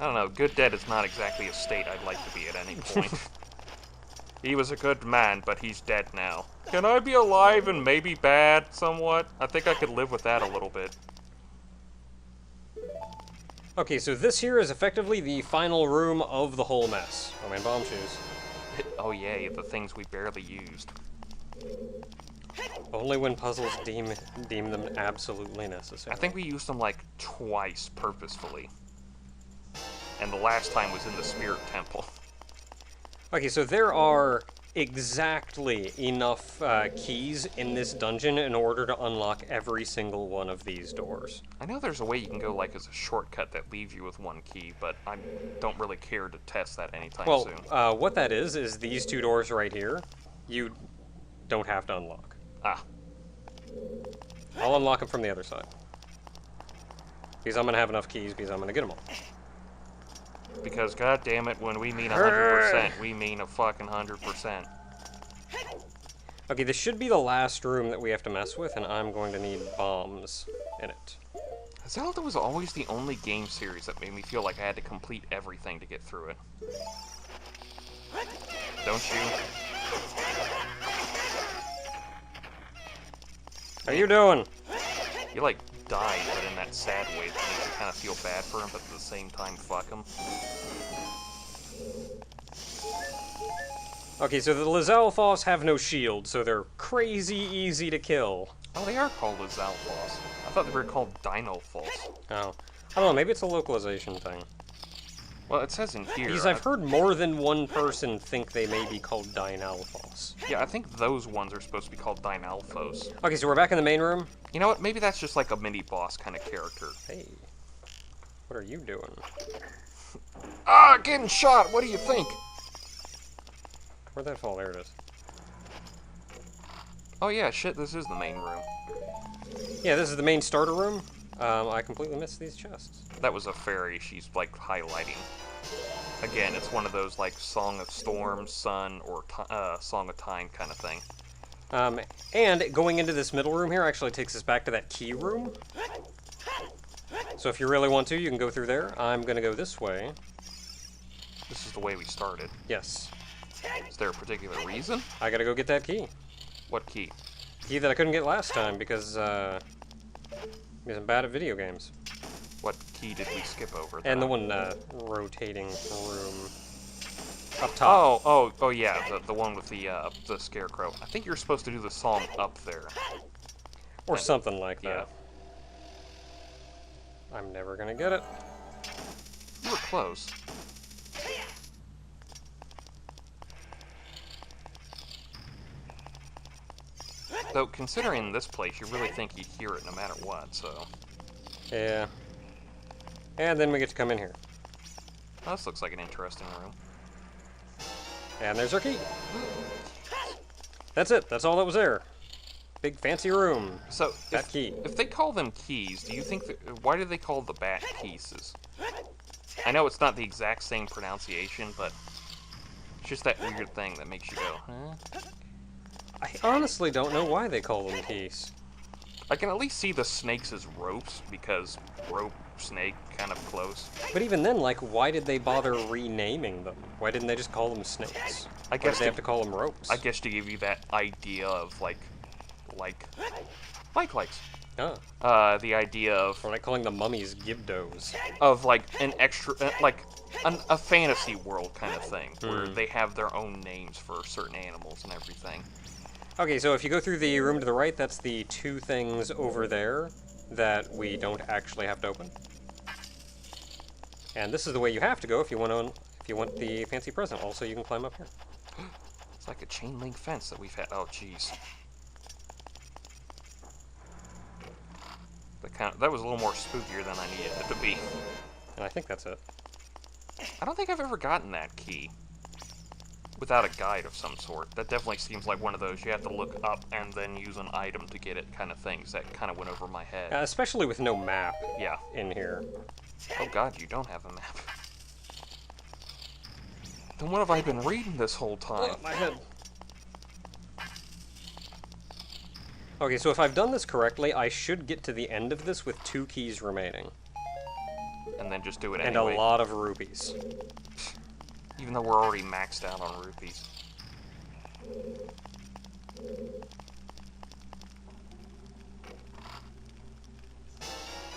I don't know, good dead is not exactly a state I'd like to be at any point. He was a good man, but he's dead now. Can I be alive and maybe bad, somewhat? I think I could live with that a little bit. Okay, so this here is effectively the final room of the whole mess. Oh man, bomb shoes. Oh yay, the things we barely used. Only when puzzles deem them absolutely necessary. I think we used them like twice purposefully. And the last time was in the Spirit Temple. Okay, so there are exactly enough keys in this dungeon in order to unlock every single one of these doors. I know there's a way you can go like as a shortcut that leaves you with one key, but I don't really care to test that anytime soon. Well, what that is these two doors right here, you don't have to unlock. Ah. I'll unlock them from the other side. Because I'm going to have enough keys, because I'm going to get them all. Because, god damn it, when we mean 100%, we mean a fucking 100%. Okay, this should be the last room that we have to mess with, and I'm going to need bombs in it. Zelda was always the only game series that made me feel like I had to complete everything to get through it. Don't you? How you doing? You, like, died, but in that sad way that makes you kind of feel bad for him, but at the same time, fuck him. Okay, so the Lizalfos have no shield, so they're crazy easy to kill. Oh, they are called Lizalfos. I thought they were called Dinofos. Oh. I don't know, maybe it's a localization thing. Well, it says in here... Because I've heard more than one person think they may be called Dinalfos. Yeah, I think those ones are supposed to be called Dinalfos. Okay, so we're back in the main room. You know what? Maybe that's just like a mini-boss kind of character. Hey. What are you doing? Ah, getting shot! What do you think? Where'd that fall? There it is. Oh yeah, shit, this is the main room. Yeah, this is the main starter room. I completely missed these chests. That was a fairy she's, like, highlighting. Again, it's one of those, like, Song of Storm, Sun, or Song of Time kind of thing. And going into this middle room here actually takes us back to that key room. So if you really want to, you can go through there. I'm going to go this way. This is the way we started. Yes. Is there a particular reason? I got to go get that key. What key? Key that I couldn't get last time because I'm bad at video games. What key did we skip over? And the one rotating room up top. Oh, yeah, the one with the scarecrow. I think you're supposed to do the song up there. Or something like that. Yeah. I'm never gonna get it. You were close. Though, considering this place, you really think you'd hear it no matter what, so... Yeah. And then we get to come in here. Oh, this looks like an interesting room. And there's our key. That's it. That's all that was there. Big fancy room. So, that key. If they call them keys, do you think that... Why do they call the bat pieces? I know it's not the exact same pronunciation, but... It's just that weird thing that makes you go, huh? I honestly don't know why they call them keys. I can at least see the snakes as ropes, because rope, snake, kind of close. But even then, like, why did they bother renaming them? Why didn't they just call them snakes? I guess why did they have to call them ropes? I guess to give you that idea of, like... Oh. The idea of... Or like calling the mummies Gibdos. Of, like, an extra... a fantasy world kind of thing, where they have their own names for certain animals and everything. Okay, so if you go through the room to the right, that's the two things over there that we don't actually have to open. And this is the way you have to go if you want the fancy present. Also, you can climb up here. It's like a chain link fence that we've had. Oh, jeez. That was a little more spookier than I needed it to be. And I think that's it. I don't think I've ever gotten that key without a guide of some sort. That definitely seems like one of those you have to look up and then use an item to get it kind of things. That kind of went over my head. Especially with no map in here. Oh god, you don't have a map. Then what have I been reading this whole time? Oh, my head. Okay, so if I've done this correctly, I should get to the end of this with 2 keys remaining. and then just do it And anyway. a lot of rupees. Even though we're already maxed out on rupees.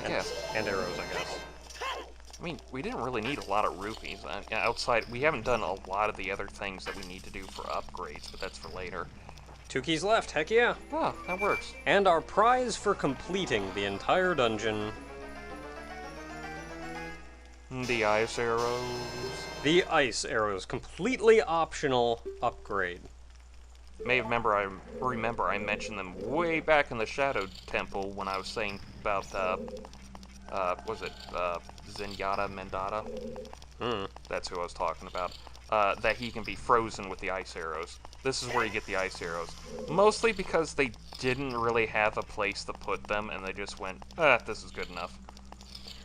I guess. And arrows, I guess. I mean, we didn't really need a lot of rupees. Outside, we haven't done a lot of the other things that we need to do for upgrades, but that's for later. 2 keys left, heck yeah. Oh, that works. And our prize for completing the entire dungeon. The ice arrows. The ice arrows, completely optional upgrade. May remember I mentioned them way back in the Shadow Temple when I was saying about, was it, Zenyatta Mendata? That's who I was talking about. That he can be frozen with the ice arrows. This is where you get the ice arrows. Mostly because they didn't really have a place to put them, and they just went, this is good enough.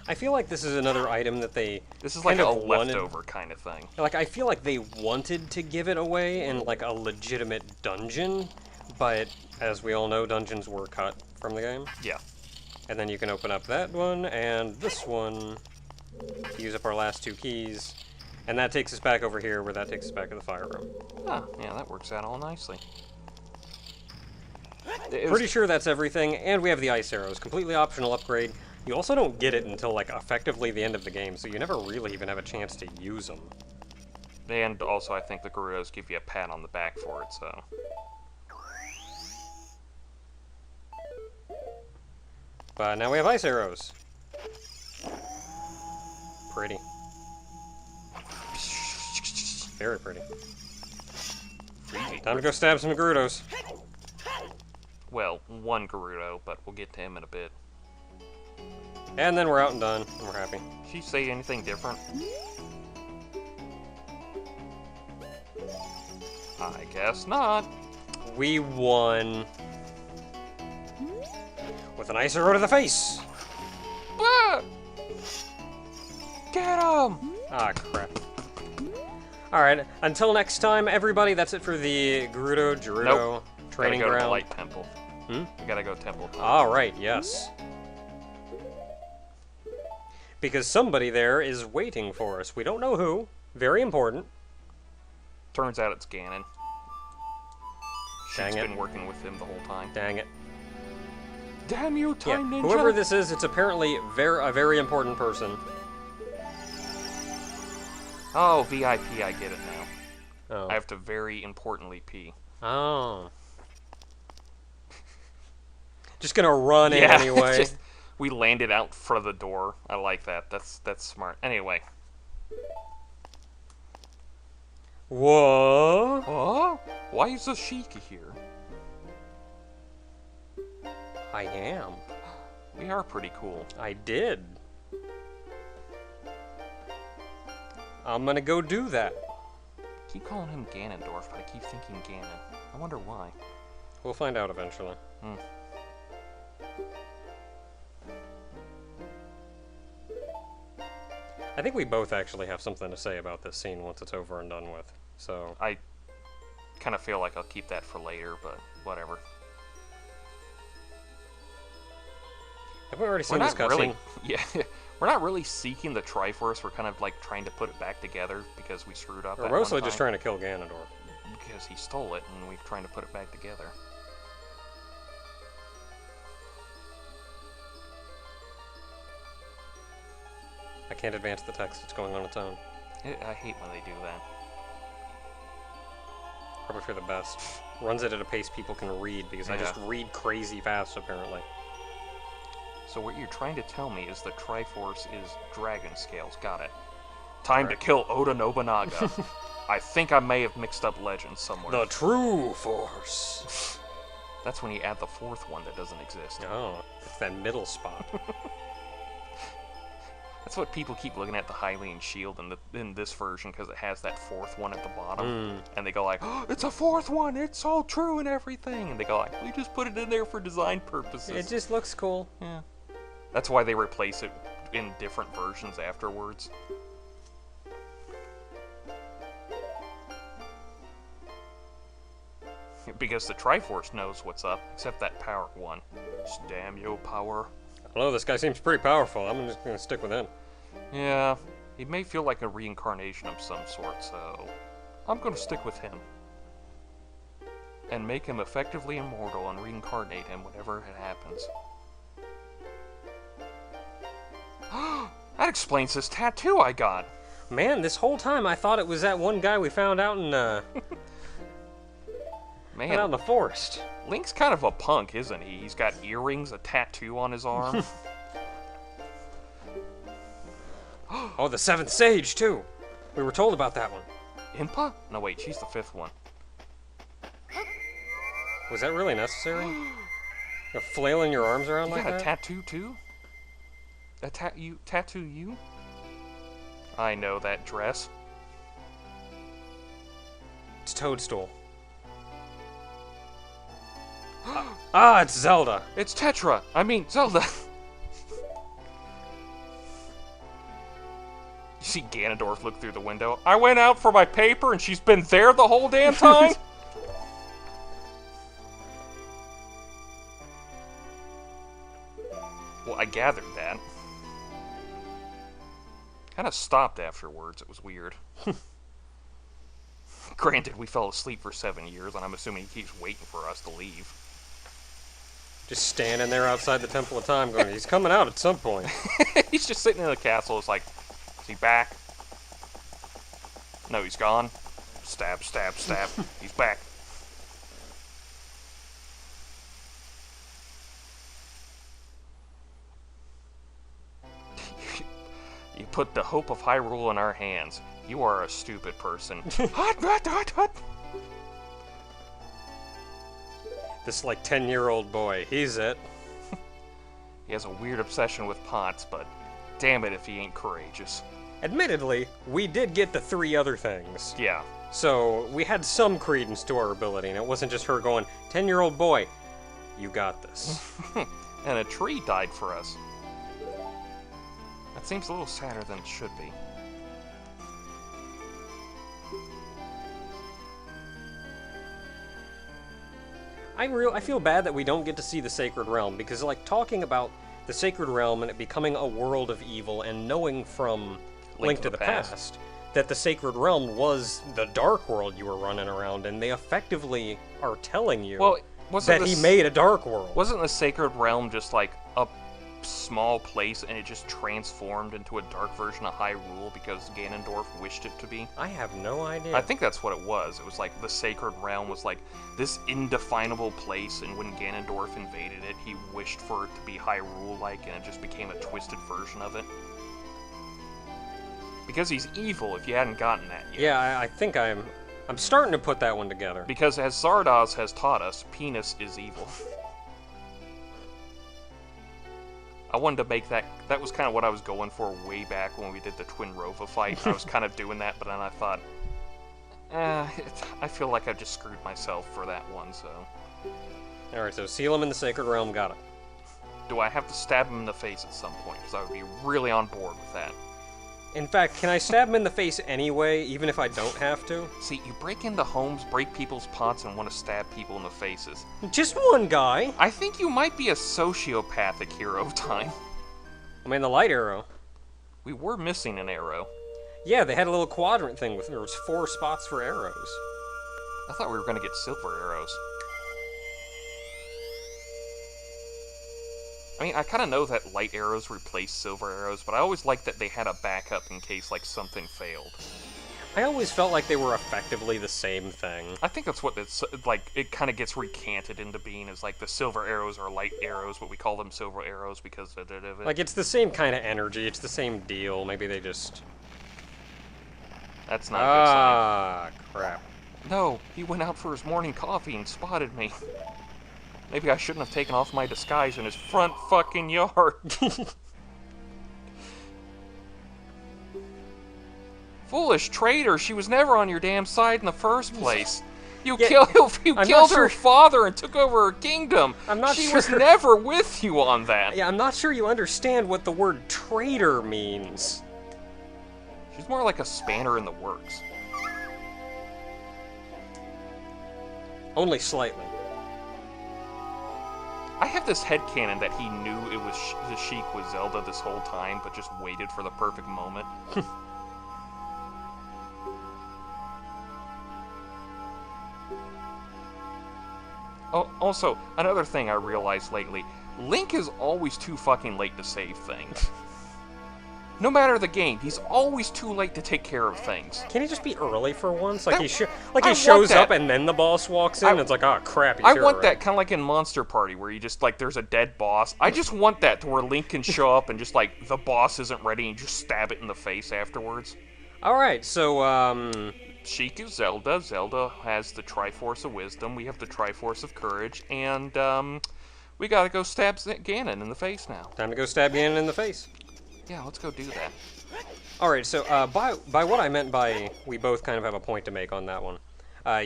I feel like this is another item that they This is like kind a of wanted- leftover kind of thing. Like, I feel like they wanted to give it away in, like, a legitimate dungeon, but as we all know, dungeons were cut from the game. Yeah. And then you can open up that one and this one to use up our last 2 keys. And that takes us back over here, where that takes us back to the fire room. Ah, yeah, that works out all nicely. Pretty sure that's everything, and we have the ice arrows. Completely optional upgrade. You also don't get it until, like, effectively the end of the game, so you never really even have a chance to use them. And also, I think the Gerudos give you a pat on the back for it, so... But now we have ice arrows. Pretty. Very pretty. Freebie. Time to go stab some Gerudos. Well, one Gerudo, but we'll get to him in a bit. And then we're out and done, and we're happy. Did she say anything different? I guess not. We won. With an ice arrow to the face! Ah! Get him! Ah, crap. Alright, until next time, everybody, that's it for the Gerudo Nope. training Gotta go to the ground. Light Temple. Hmm? We gotta go Temple. Alright, yes. Because somebody there is waiting for us. We don't know who. Very important. Turns out it's Ganon. Dang She's it. been working with him the whole time. Dang it. Damn you, Yeah, Time Ninja! whoever this is, it's apparently a very important person. Oh, VIP, I get it now. Oh. I have to very importantly pee. Oh. Just gonna run in anyway. just, we landed out front of the door. I like that. That's smart. Anyway. Whoa. Oh? Why is the Sheik here? I am. We are pretty cool. I did. I'm gonna go do that. I keep calling him Ganondorf, but I keep thinking Ganon. I wonder why. We'll find out eventually. I think we both actually have something to say about this scene once it's over and done with. So I kind of feel like I'll keep that for later, but whatever. have we already We're seen this not cutscene? really, yeah, we're not really seeking the Triforce. We're kind of like trying to put it back together because we screwed up. We're that mostly one just time. trying to kill Ganondorf. Because he stole it, and we're trying to put it back together. I can't advance the text, it's going on its own. I hate when they do that. Probably for the best. Runs it at a pace people can read, because I just Yeah. read crazy fast, apparently. So what you're trying to tell me is the Triforce is dragon scales. Got it. Time Right. to kill Oda Nobunaga. I think I may have mixed up legends somewhere. The true force! That's when you add the fourth one that doesn't exist. Oh, it's that middle spot. That's what people keep looking at the Hylian shield in this version, because it has that fourth one at the bottom. And they go like, oh, it's a fourth one, it's all true and everything. And they go like, we just put it in there for design purposes. It just looks cool. Yeah. That's why they replace it in different versions afterwards. Because the Triforce knows what's up, except that power one. Just damn your power. I don't know, this guy seems pretty powerful. I'm just gonna stick with him. Yeah, he may feel like a reincarnation of some sort, so I'm gonna stick with him. And make him effectively immortal and reincarnate him whenever it happens. That explains this tattoo I got! Man, this whole time I thought it was that one guy we found out in, Man, out in the forest. Link's kind of a punk, isn't he? He's got earrings, a tattoo on his arm. Oh, the seventh sage, too. We were told about that one. Impa? No, wait, she's the fifth one. Was that really necessary? You're flailing your arms around You like got that? a tattoo, too? A tattoo you? I know that dress. It's Toadstool. Ah, it's Zelda. It's Tetra! I mean, Zelda! You see Ganondorf look through the window. I went out for my paper and she's been there the whole damn time? Well, I gathered that. Kind of stopped afterwards. It was weird. Granted, we fell asleep for 7 years, and I'm assuming he keeps waiting for us to leave. Just standing there outside the Temple of Time going, he's coming out at some point. He's just sitting in the castle. It's like, is he back? No, he's gone. Stab, stab, stab. He's back. You put the hope of Hyrule in our hands. You are a stupid person. Hut. This, like, 10-year-old boy, he's it. He has a weird obsession with pots, but damn it if he ain't courageous. Admittedly, we did get the 3 other things. Yeah. So, we had some credence to our ability, and it wasn't just her going, 10-year-old boy, you got this. And a tree died for us. That seems a little sadder than it should be. I feel bad that we don't get to see the Sacred Realm, because, like, talking about the Sacred Realm and it becoming a world of evil, and knowing from Link to the Past that the Sacred Realm was the Dark World you were running around in, they effectively are telling you that he made a Dark World. Wasn't the Sacred Realm just like a small place and it just transformed into a dark version of Hyrule because Ganondorf wished it to be? I have no idea. I think that's what it was. It was like the Sacred Realm was like this indefinable place, and when Ganondorf invaded it, he wished for it to be Hyrule-like, and it just became a twisted version of it. Because he's evil, if you hadn't gotten that yet. Yeah, I think I'm starting to put that one together. Because as Zardoz has taught us, penis is evil. I wanted to make that was kind of what I was going for way back when we did the Twin Rova fight. I was kind of doing that, but then I thought, I feel like I just screwed myself for that one, so. Alright, so seal him in the Sacred Realm, got it. Do I have to stab him in the face at some point? Because I would be really on board with that. In fact, can I stab him in the face anyway, even if I don't have to? See, you break into homes, break people's pots, and want to stab people in the faces. Just one guy! I think you might be a sociopathic hero of time. I mean, the light arrow. We were missing an arrow. Yeah, they had a little quadrant thing with there was 4 spots for arrows. I thought we were going to get silver arrows. I mean, I kind of know that light arrows replace silver arrows, but I always liked that they had a backup in case, like, something failed. I always felt like they were effectively the same thing. I think that's what it's, like, it kind of gets recanted into being, is, like, the silver arrows are light arrows, but we call them silver arrows because of it. Like, it's the same kind of energy, it's the same deal, maybe they just... That's not a good sign. Ah, crap. No, he went out for his morning coffee and spotted me. Maybe I shouldn't have taken off my disguise in his front fucking yard. Foolish traitor, she was never on your damn side in the first place. You killed her father and took over her kingdom. She was never with you on that. Yeah, I'm not sure you understand what the word traitor means. She's more like a spanner in the works. Only slightly. I have this headcanon that he knew it was the Sheik was Zelda this whole time, but just waited for the perfect moment. Oh, also, another thing I realized lately, Link is always too fucking late to save things. No matter the game, he's always too late to take care of things. Can he just be early for once? Like he I shows want up that. and then the boss walks in and it's like, oh crap, he's I here want already. that kind of like in Monster Party where you just like there's a dead boss. I just want that to where Link can show up and just like the boss isn't ready and just stab it in the face afterwards. Alright, so Sheik is Zelda. Zelda has the Triforce of Wisdom. We have the Triforce of Courage, and we gotta go stab Ganon in the face now. time to go stab Ganon in the face. Yeah, let's go do that. Alright, so by what I meant by we both kind of have a point to make on that one.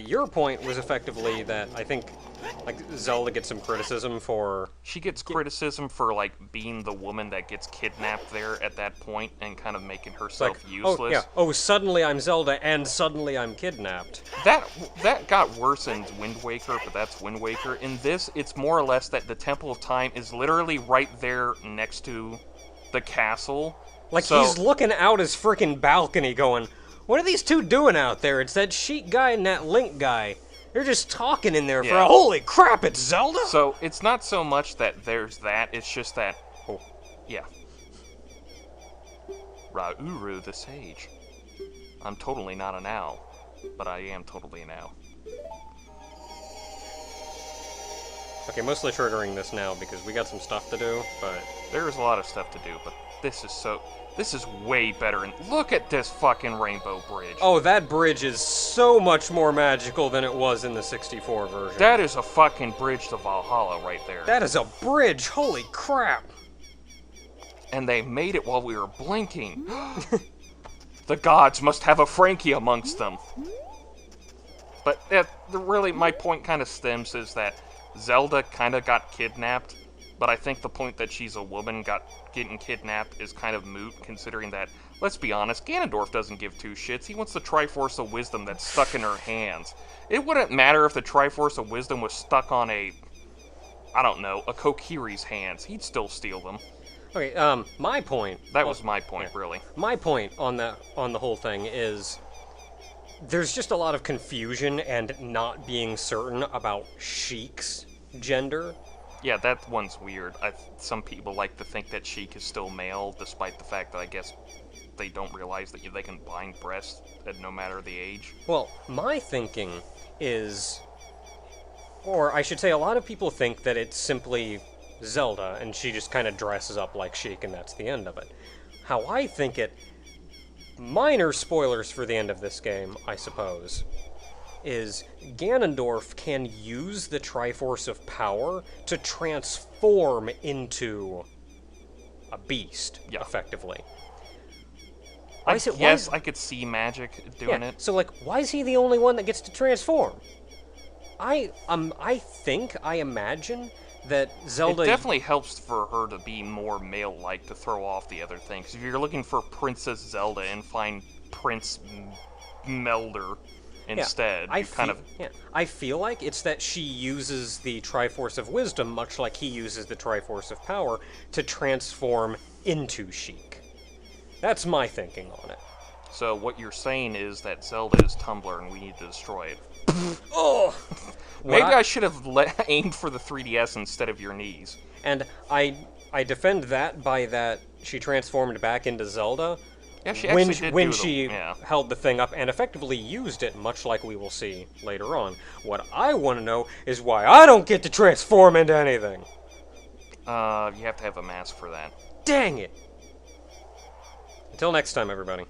Your point was effectively that I think like Zelda gets some criticism for... She gets criticism for like being the woman that gets kidnapped there at that point and kind of making herself useless. Oh, yeah. Oh, suddenly I'm Zelda and suddenly I'm kidnapped. That got worse in Wind Waker, but that's Wind Waker. In this, it's more or less that the Temple of Time is literally right there next to the castle. Like, so, he's looking out his freaking balcony going, what are these two doing out there? It's that Sheik guy and that Link guy. They're just talking in there for a holy crap, it's Zelda? So, it's not so much that there's that, it's just that... Oh, yeah. Rauru the Sage. I'm totally not an owl, but I am totally an owl. Okay, mostly triggering this now because we got some stuff to do, but... There's a lot of stuff to do, but this is way better. And look at this fucking rainbow bridge. Oh, that bridge is so much more magical than it was in the 64 version. That is a fucking bridge to Valhalla right there. That is a bridge, holy crap. And they made it while we were blinking. The gods must have a Frankie amongst them. But really, my point kind of stems is that Zelda kind of got kidnapped, but I think the point that she's a woman getting kidnapped is kind of moot, considering that, let's be honest, Ganondorf doesn't give two shits. He wants the Triforce of Wisdom that's stuck in her hands. It wouldn't matter if the Triforce of Wisdom was stuck on a Kokiri's hands. He'd still steal them. Okay, my point... That was my point, really. My point on the whole thing is... There's just a lot of confusion and not being certain about Sheik's gender. Yeah, that one's weird. Some people like to think that Sheik is still male, despite the fact that I guess they don't realize that they can bind breasts at no matter the age. Well, my thinking is... Or I should say, a lot of people think that it's simply Zelda, and she just kind of dresses up like Sheik, and that's the end of it. How I think it... Minor spoilers for the end of this game, I suppose, is Ganondorf can use the Triforce of Power to transform into a beast, effectively. I could see magic doing it. So, like, why is he the only one that gets to transform? I imagine that Zelda... It definitely helps for her to be more male-like to throw off the other things. If you're looking for Princess Zelda and find Prince Melder instead, I feel like it's that she uses the Triforce of Wisdom, much like he uses the Triforce of Power, to transform into Sheik. That's my thinking on it. So what you're saying is that Zelda is Tumblr and we need to destroy it. Oh! Maybe I should have aimed for the 3DS instead of your knees. And I defend that by that she transformed back into Zelda. Yeah, she actually did when she held the thing up and effectively used it, much like we will see later on. What I want to know is why I don't get to transform into anything. You have to have a mask for that. Dang it! Until next time, everybody.